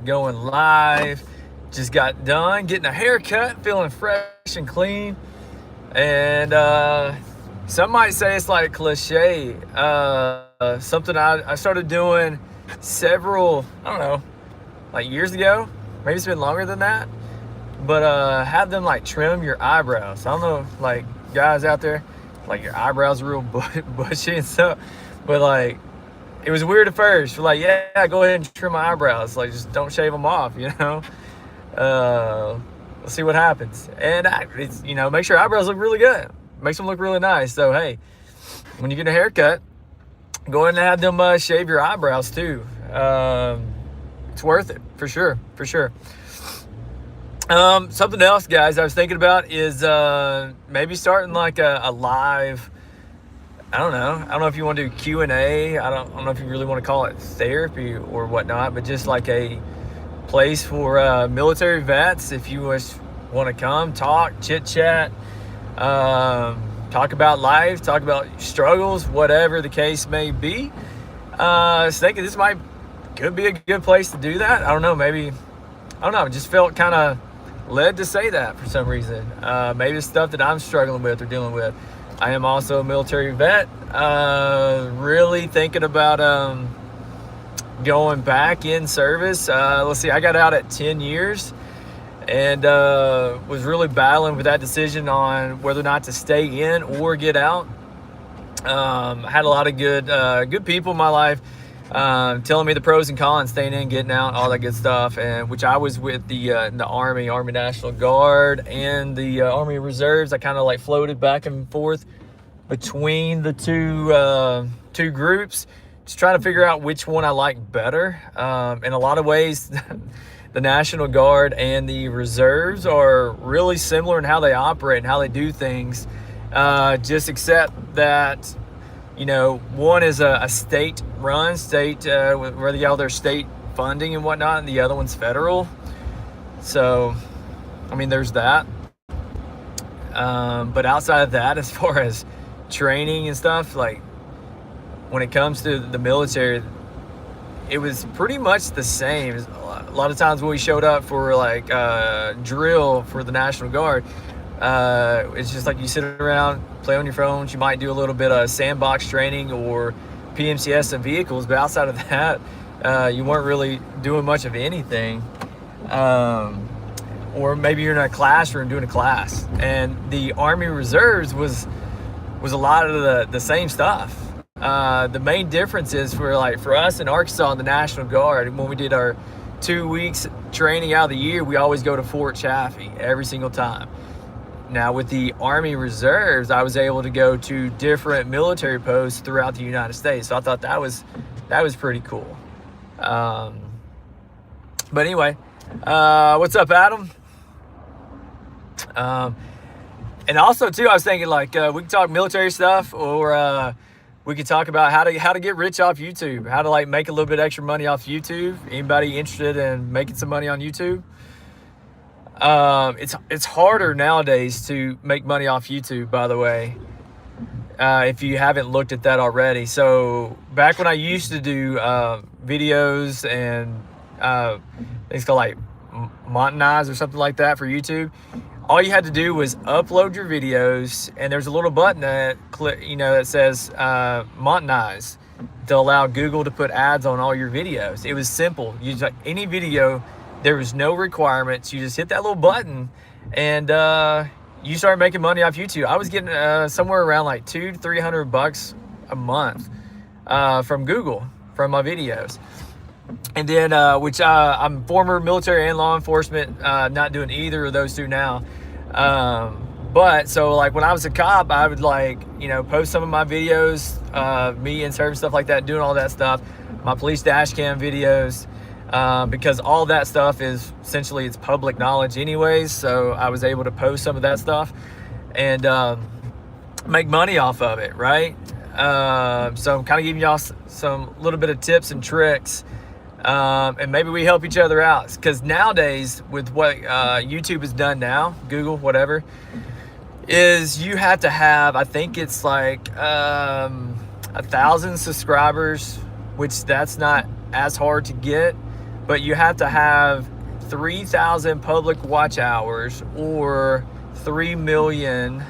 going live. Just got done getting a haircut, feeling fresh and clean. And some might say it's like a cliche. Something I started doing several, I don't know, like years ago. Maybe it's been longer than that. But have them like trim your eyebrows. I don't know, like guys out there, like your eyebrows are real bushy and stuff. But like, it was weird at first. Like, yeah, go ahead and trim my eyebrows. Like, just don't shave them off, you know? Let's see what happens. And it's, you know, make sure eyebrows look really good. Makes them look really nice. So, hey, when you get a haircut, go ahead and have them shave your eyebrows too. It's worth it, for sure, for sure. Something else, guys, I was thinking about is maybe starting like a live, I don't know if you want to do Q&A. I don't know if you really want to call it therapy or whatnot, but just like a place for military vets, if you want to come, talk, chit-chat, talk about life, talk about struggles, whatever the case may be. I was thinking this could be a good place to do that. I don't know, maybe, I don't know, just felt kind of led to say that for some reason. Maybe it's stuff that I'm struggling with or dealing with. I am also a military vet, really thinking about going back in service. Let's see, I got out at 10 years and was really battling with that decision on whether or not to stay in or get out. Had a lot of good people in my life telling me the pros and cons, staying in, getting out, all that good stuff, and which I was with the Army National Guard and the Army Reserves. I kind of like floated back and forth between the two groups, just trying to figure out which one I like better. In a lot of ways, the National Guard and the Reserves are really similar in how they operate and how they do things, just except that, you know, one is a state-run, where they get all their state funding and whatnot, and the other one's federal. So, I mean, there's that. But outside of that, as far as training and stuff, like when it comes to the military, it was pretty much the same. A lot of times when we showed up for like drill for the National Guard, it's just like you sit around, play on your phones. You might do a little bit of sandbox training or PMCS and vehicles, but outside of that, you weren't really doing much of anything. Or maybe you're in a classroom doing a class. And the Army Reserves was a lot of the same stuff. The main difference is for us in Arkansas and the National Guard, when we did our 2 weeks training out of the year, we always go to Fort Chaffee every single time. Now with the Army Reserves, I was able to go to different military posts throughout the United States. So I thought that was pretty cool. But anyway, what's up, Adam? And also too, I was thinking like we can talk military stuff, or we could talk about how to get rich off YouTube, how to like make a little bit extra money off YouTube. Anybody interested in making some money on YouTube? It's harder nowadays to make money off YouTube, by the way, if you haven't looked at that already. So back when I used to do videos and things called like monetize or something like that for YouTube, all you had to do was upload your videos, and there's a little button that that says monetize to allow Google to put ads on all your videos. It was simple. You just, any video, there was no requirements. You just hit that little button, and you start making money off YouTube. I was getting somewhere around like $200 to $300 a month from Google from my videos. And then, which I'm former military and law enforcement, not doing either of those two now. But so like when I was a cop, I would post some of my videos, me in service, stuff like that, doing all that stuff, my police dash cam videos, because all that stuff is essentially, it's public knowledge anyways. So I was able to post some of that stuff and make money off of it, right? So I'm kind of giving y'all some little bit of tips and tricks. And maybe we help each other out, because nowadays with what YouTube has done now, Google, whatever, is you have to have, I think it's like 1,000 subscribers, which that's not as hard to get, but you have to have 3,000 public watch hours or 3 million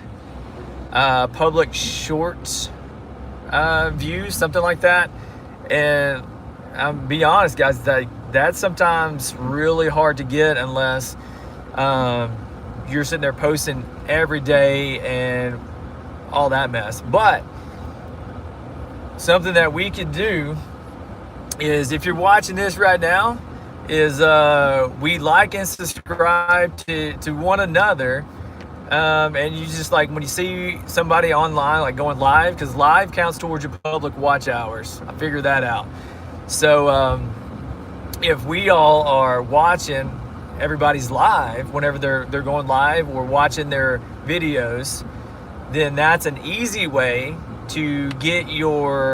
public shorts views, something like that. And be honest, guys, that's sometimes really hard to get unless you're sitting there posting every day and all that mess. But something that we could do is, if you're watching this right now, is we like and subscribe to one another. And you just, like, when you see somebody online, like going live, because live counts towards your public watch hours. I figured that out. So if we all are watching everybody's live whenever they're going live or watching their videos, then that's an easy way to get your